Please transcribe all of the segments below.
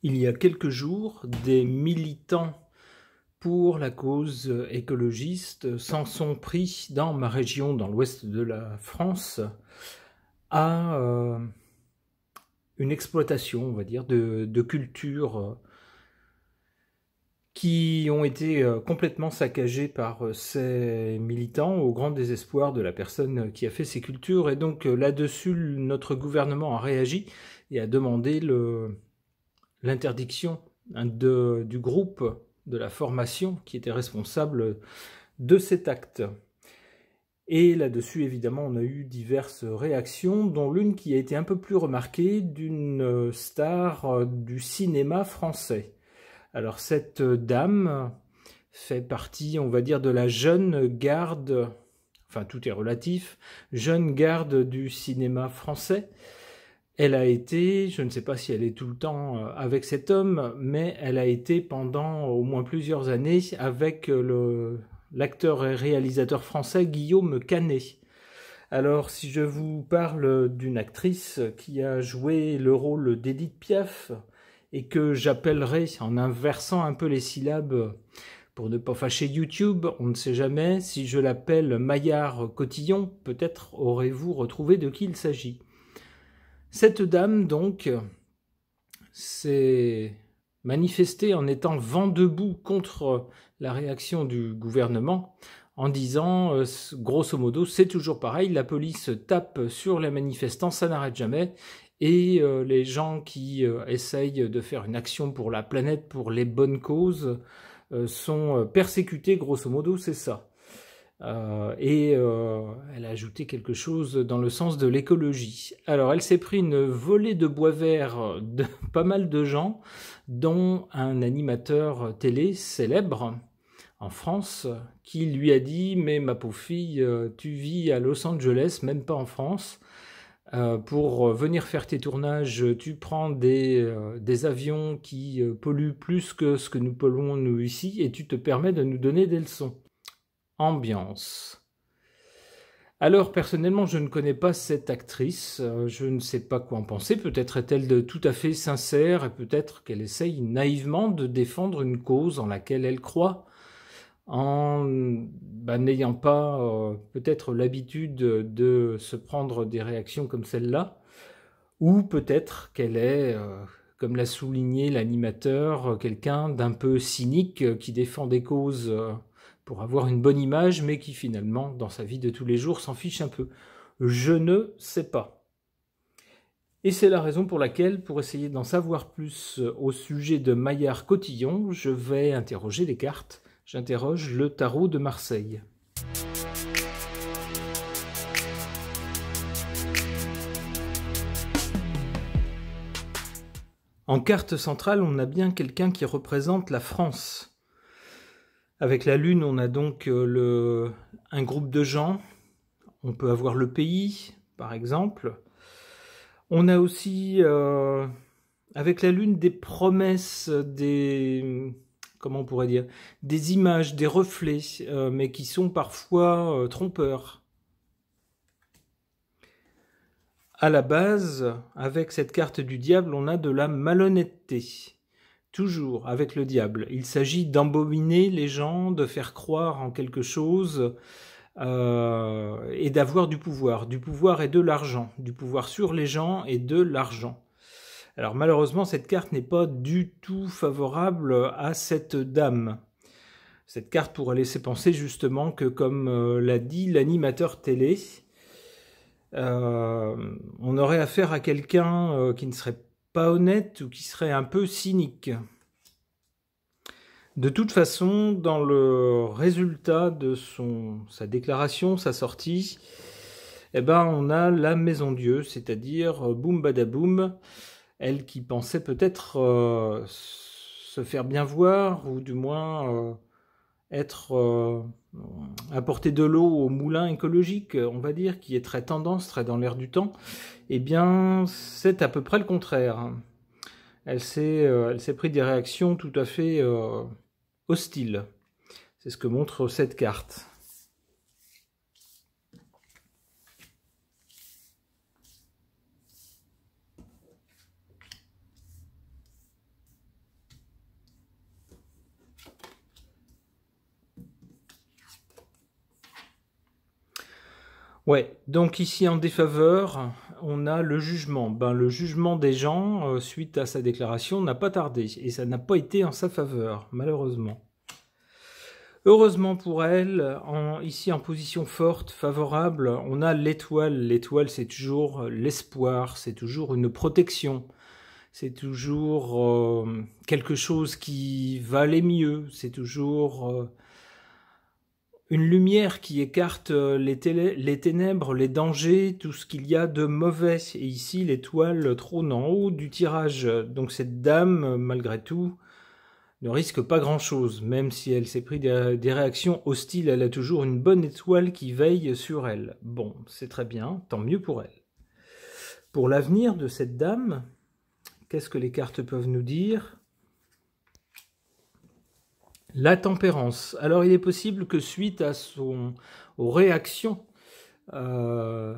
Il y a quelques jours, des militants pour la cause écologiste s'en sont pris dans ma région, dans l'ouest de la France, à une exploitation, on va dire, de cultures qui ont été complètement saccagées par ces militants au grand désespoir de la personne qui a fait ces cultures. Et donc là-dessus, notre gouvernement a réagi et a demandé l'interdiction du groupe de la formation qui était responsable de cet acte. Et là-dessus, évidemment, on a eu diverses réactions, dont l'une qui a été un peu plus remarquée d'une star du cinéma français. Alors cette dame fait partie, on va dire, de la jeune garde, enfin tout est relatif, jeune garde du cinéma français. Elle a été, je ne sais pas si elle est tout le temps avec cet homme, mais elle a été pendant au moins plusieurs années avec l'acteur et réalisateur français Guillaume Canet. Alors, si je vous parle d'une actrice qui a joué le rôle d'Édith Piaf et que j'appellerai, en inversant un peu les syllabes pour ne pas fâcher YouTube, on ne sait jamais, si je l'appelle Maillard Cotillon, peut-être aurez-vous retrouvé de qui il s'agit. Cette dame, donc, s'est manifestée en étant vent debout contre la réaction du gouvernement, en disant, grosso modo, c'est toujours pareil, la police tape sur les manifestants, ça n'arrête jamais, et les gens qui essayent de faire une action pour la planète, pour les bonnes causes, sont persécutés, grosso modo, c'est ça. Elle a ajouté quelque chose dans le sens de l'écologie. Alors, elle s'est pris une volée de bois vert de pas mal de gens, dont un animateur télé célèbre en France, qui lui a dit « Mais ma pauvre fille, tu vis à Los Angeles, même pas en France. Pour venir faire tes tournages, tu prends des avions qui polluent plus que ce que nous polluons nous ici, et tu te permets de nous donner des leçons. » Ambiance. Alors, personnellement, je ne connais pas cette actrice, je ne sais pas quoi en penser, peut-être est-elle tout à fait sincère, et peut-être qu'elle essaye naïvement de défendre une cause en laquelle elle croit, en n'ayant pas peut-être l'habitude de se prendre des réactions comme celle-là, ou peut-être qu'elle est, comme l'a souligné l'animateur, quelqu'un d'un peu cynique qui défend des causes pour avoir une bonne image, mais qui finalement, dans sa vie de tous les jours, s'en fiche un peu. Je ne sais pas. Et c'est la raison pour laquelle, pour essayer d'en savoir plus au sujet de Maillard Cotillon, je vais interroger les cartes. J'interroge le tarot de Marseille. En carte centrale, on a bien quelqu'un qui représente la France. Avec la Lune, on a donc un groupe de gens. On peut avoir le pays, par exemple. On a aussi, avec la Lune, des promesses, comment on pourrait dire, des images, des reflets, mais qui sont parfois trompeurs. À la base, avec cette carte du diable, on a de la malhonnêteté. Toujours avec le diable. Il s'agit d'embobiner les gens, de faire croire en quelque chose et d'avoir du pouvoir et de l'argent, du pouvoir sur les gens et de l'argent. Alors malheureusement, cette carte n'est pas du tout favorable à cette dame. Cette carte pourrait laisser penser justement que, comme l'a dit l'animateur télé, on aurait affaire à quelqu'un qui ne serait pas honnête ou qui serait un peu cynique. De toute façon, dans le résultat de sa déclaration, sa sortie, on a la Maison Dieu, c'est-à-dire boum badaboum, elle qui pensait peut-être se faire bien voir, ou du moins apporter de l'eau au moulin écologique, on va dire, qui est très tendance, très dans l'air du temps, eh bien, c'est à peu près le contraire. Elle s'est pris des réactions tout à fait hostiles. C'est ce que montre cette carte. Ouais, donc ici en défaveur, on a le jugement. Le jugement des gens, suite à sa déclaration, n'a pas tardé. Et ça n'a pas été en sa faveur, malheureusement. Heureusement pour elle, ici en position forte, favorable, on a l'étoile. L'étoile, c'est toujours l'espoir, c'est toujours une protection, c'est toujours quelque chose qui va aller mieux, c'est toujours une lumière qui écarte les ténèbres, les dangers, tout ce qu'il y a de mauvais. Et ici, l'étoile trône en haut du tirage. Donc cette dame, malgré tout, ne risque pas grand-chose. Même si elle s'est pris des réactions hostiles, elle a toujours une bonne étoile qui veille sur elle. Bon, c'est très bien, tant mieux pour elle. Pour l'avenir de cette dame, qu'est-ce que les cartes peuvent nous dire ? La tempérance. Alors, il est possible que suite aux réactions de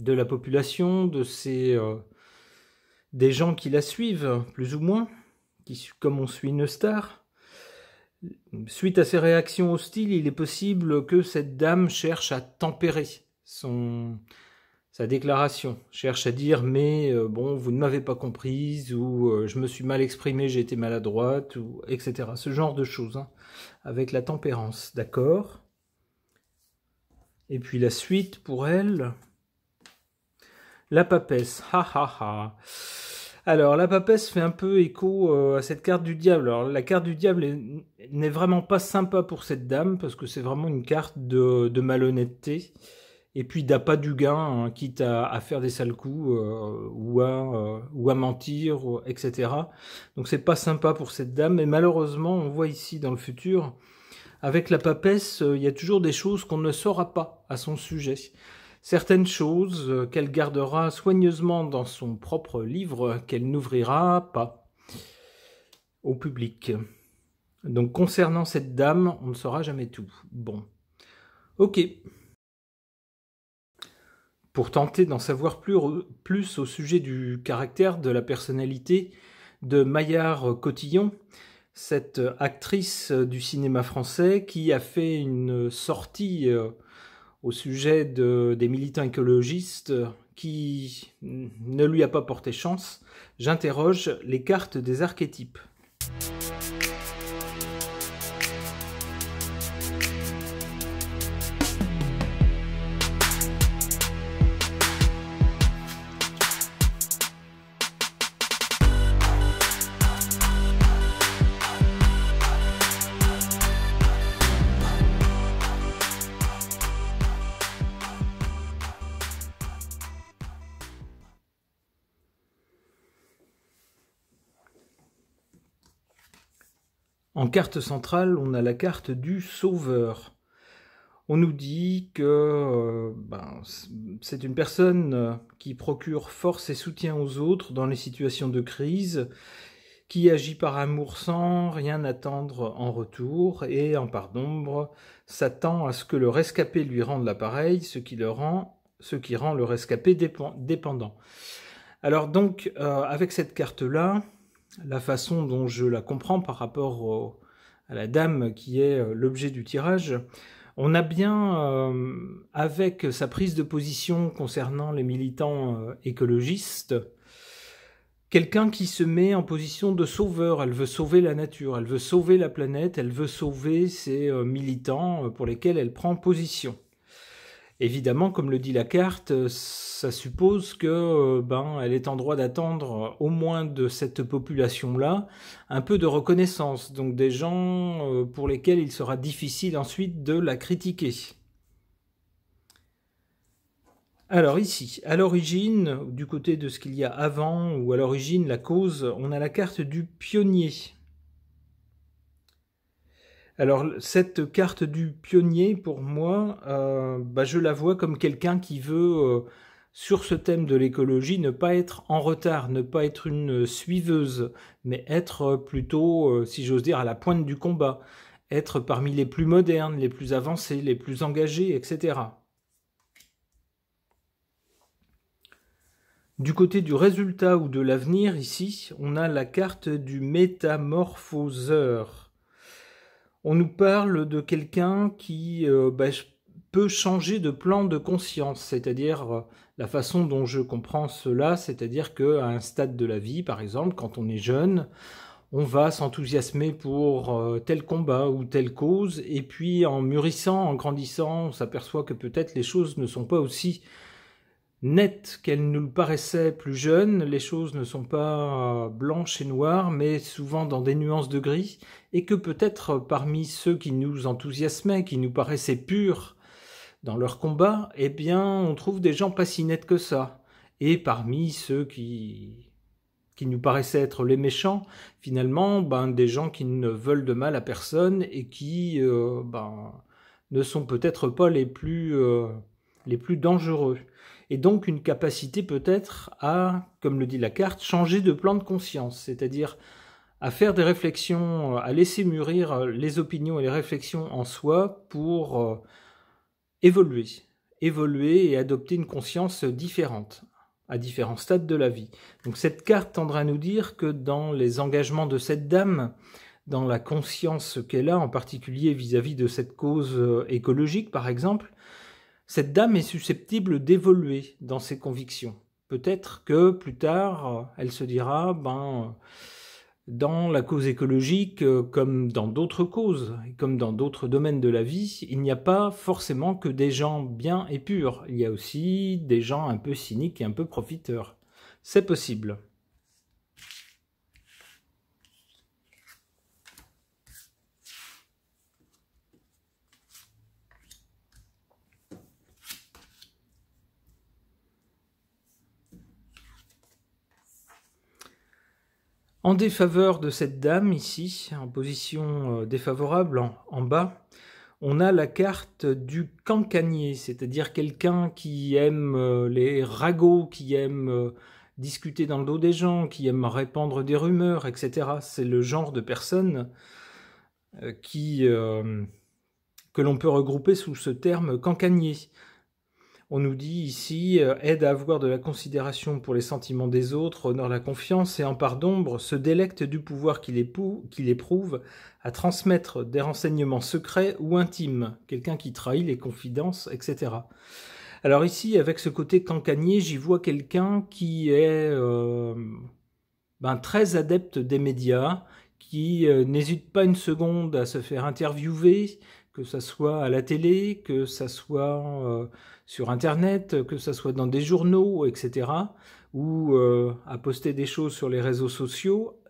la population, des gens qui la suivent, plus ou moins, comme on suit une star, suite à ces réactions hostiles, il est possible que cette dame cherche à tempérer sa déclaration, cherche à dire mais bon, vous ne m'avez pas comprise, ou je me suis mal exprimé, j'ai été maladroite, ou etc. Ce genre de choses, hein, avec la tempérance, d'accord. Et puis la suite pour elle, la papesse, ha ha ha. Alors la papesse fait un peu écho à cette carte du diable. Alors la carte du diable n'est vraiment pas sympa pour cette dame, parce que c'est vraiment une carte de malhonnêteté. Et puis d'appât du gain, hein, quitte à faire des sales coups ou à mentir, etc. Donc c'est pas sympa pour cette dame, mais malheureusement on voit ici dans le futur, avec la papesse, il y a toujours des choses qu'on ne saura pas à son sujet. Certaines choses qu'elle gardera soigneusement dans son propre livre, qu'elle n'ouvrira pas au public. Donc concernant cette dame, on ne saura jamais tout. Bon, ok. Pour tenter d'en savoir plus au sujet du caractère, de la personnalité de Maillard Cotillon, cette actrice du cinéma français qui a fait une sortie au sujet des militants écologistes qui ne lui a pas porté chance, j'interroge les cartes des archétypes. En carte centrale, on a la carte du sauveur. On nous dit que c'est une personne qui procure force et soutien aux autres dans les situations de crise, qui agit par amour sans rien attendre en retour, et en part d'ombre s'attend à ce que le rescapé lui rende l'appareil, ce qui rend le rescapé dépendant. Alors donc, avec cette carte-là, la façon dont je la comprends par rapport à la dame qui est l'objet du tirage, on a bien, avec sa prise de position concernant les militants écologistes, quelqu'un qui se met en position de sauveur. Elle veut sauver la nature, elle veut sauver la planète, elle veut sauver ses militants pour lesquels elle prend position. Évidemment, comme le dit la carte, ça suppose que elle est en droit d'attendre au moins de cette population-là un peu de reconnaissance, donc des gens pour lesquels il sera difficile ensuite de la critiquer. Alors ici, à l'origine, du côté de ce qu'il y a avant, ou à l'origine, la cause, on a la carte du pionnier. Alors, cette carte du pionnier, pour moi, je la vois comme quelqu'un qui veut, sur ce thème de l'écologie, ne pas être en retard, ne pas être une suiveuse, mais être plutôt, si j'ose dire, à la pointe du combat, être parmi les plus modernes, les plus avancés, les plus engagés, etc. Du côté du résultat ou de l'avenir, ici, on a la carte du métamorphoseur. On nous parle de quelqu'un qui peut changer de plan de conscience, c'est-à-dire la façon dont je comprends cela, c'est-à-dire qu'à un stade de la vie, par exemple, quand on est jeune, on va s'enthousiasmer pour tel combat ou telle cause, et puis en mûrissant, en grandissant, on s'aperçoit que peut-être les choses ne sont pas aussi nettes qu'elles nous le paraissaient plus jeunes, les choses ne sont pas blanches et noires, mais souvent dans des nuances de gris, et que peut-être parmi ceux qui nous enthousiasmaient, qui nous paraissaient purs dans leur combat, eh bien on trouve des gens pas si nets que ça. Et parmi ceux qui nous paraissaient être les méchants, finalement, des gens qui ne veulent de mal à personne et qui ne sont peut-être pas les plus dangereux. Et donc une capacité peut-être à, comme le dit la carte, changer de plan de conscience, c'est-à-dire à faire des réflexions, à laisser mûrir les opinions et les réflexions en soi pour évoluer et adopter une conscience différente à différents stades de la vie. Donc cette carte tendra à nous dire que dans les engagements de cette dame, dans la conscience qu'elle a, en particulier vis-à-vis de cette cause écologique par exemple, cette dame est susceptible d'évoluer dans ses convictions. Peut-être que plus tard, elle se dira, dans la cause écologique, comme dans d'autres causes, comme dans d'autres domaines de la vie, il n'y a pas forcément que des gens bien et purs. Il y a aussi des gens un peu cyniques et un peu profiteurs. C'est possible. En défaveur de cette dame, ici, en position défavorable, en bas, on a la carte du cancanier, c'est-à-dire quelqu'un qui aime les ragots, qui aime discuter dans le dos des gens, qui aime répandre des rumeurs, etc. C'est le genre de personne que l'on peut regrouper sous ce terme cancanier. On nous dit ici, aide à avoir de la considération pour les sentiments des autres, honore la confiance et en part d'ombre se délecte du pouvoir qu'il éprouve à transmettre des renseignements secrets ou intimes, quelqu'un qui trahit les confidences, etc. Alors ici, avec ce côté cancanier, j'y vois quelqu'un qui est très adepte des médias, qui n'hésite pas une seconde à se faire interviewer, que ça soit à la télé, que ça soit sur Internet, que ça soit dans des journaux, etc., ou à poster des choses sur les réseaux sociaux,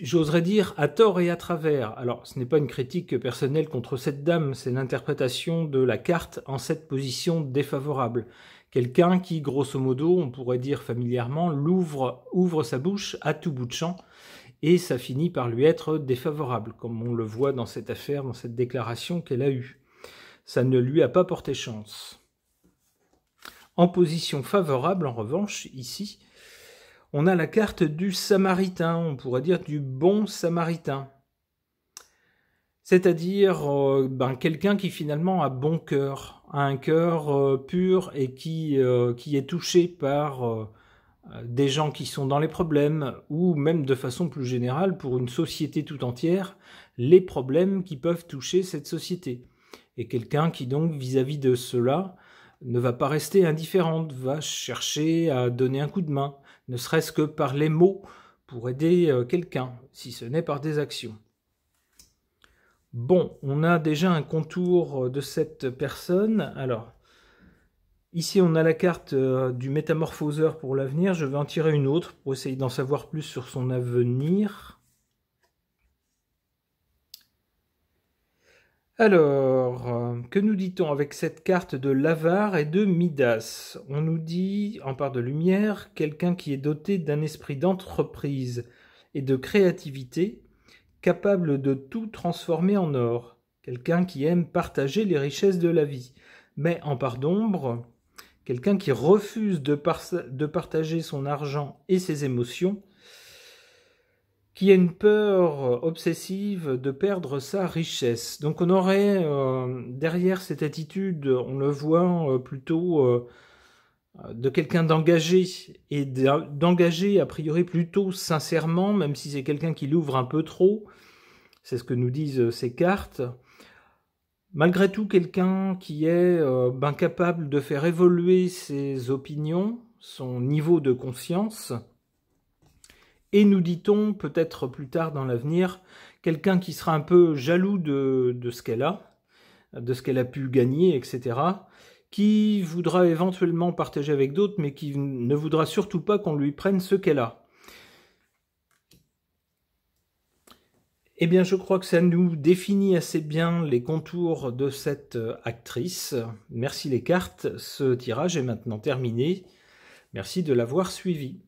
j'oserais dire à tort et à travers. Alors, ce n'est pas une critique personnelle contre cette dame, c'est l'interprétation de la carte en cette position défavorable. Quelqu'un qui, grosso modo, on pourrait dire familièrement, ouvre sa bouche à tout bout de champ, et ça finit par lui être défavorable, comme on le voit dans cette affaire, dans cette déclaration qu'elle a eue. Ça ne lui a pas porté chance. En position favorable, en revanche, ici, on a la carte du Samaritain, on pourrait dire du bon Samaritain. C'est-à-dire quelqu'un qui finalement a bon cœur, a un cœur pur et qui est touché par des gens qui sont dans les problèmes, ou même de façon plus générale, pour une société tout entière, les problèmes qui peuvent toucher cette société. Et quelqu'un qui donc, vis-à-vis de cela, ne va pas rester indifférente, va chercher à donner un coup de main, ne serait-ce que par les mots, pour aider quelqu'un, si ce n'est par des actions. Bon, on a déjà un contour de cette personne. Alors, ici, on a la carte du métamorphoseur pour l'avenir. Je vais en tirer une autre pour essayer d'en savoir plus sur son avenir. Alors, que nous dit-on avec cette carte de l'avare et de Midas? On nous dit, en part de lumière, quelqu'un qui est doté d'un esprit d'entreprise et de créativité, capable de tout transformer en or. Quelqu'un qui aime partager les richesses de la vie. Mais en part d'ombre, quelqu'un qui refuse de partager son argent et ses émotions, qui a une peur obsessive de perdre sa richesse. Donc on aurait derrière cette attitude, on le voit plutôt de quelqu'un d'engagé, et d'engagé a priori plutôt sincèrement, même si c'est quelqu'un qui l'ouvre un peu trop, c'est ce que nous disent ces cartes, Malgré tout, quelqu'un qui est capable de faire évoluer ses opinions, son niveau de conscience, et nous dit-on, peut-être plus tard dans l'avenir, quelqu'un qui sera un peu jaloux de ce qu'elle a, de ce qu'elle a pu gagner, etc., qui voudra éventuellement partager avec d'autres, mais qui ne voudra surtout pas qu'on lui prenne ce qu'elle a. Eh bien, je crois que ça nous définit assez bien les contours de cette actrice. Merci les cartes, ce tirage est maintenant terminé. Merci de l'avoir suivi.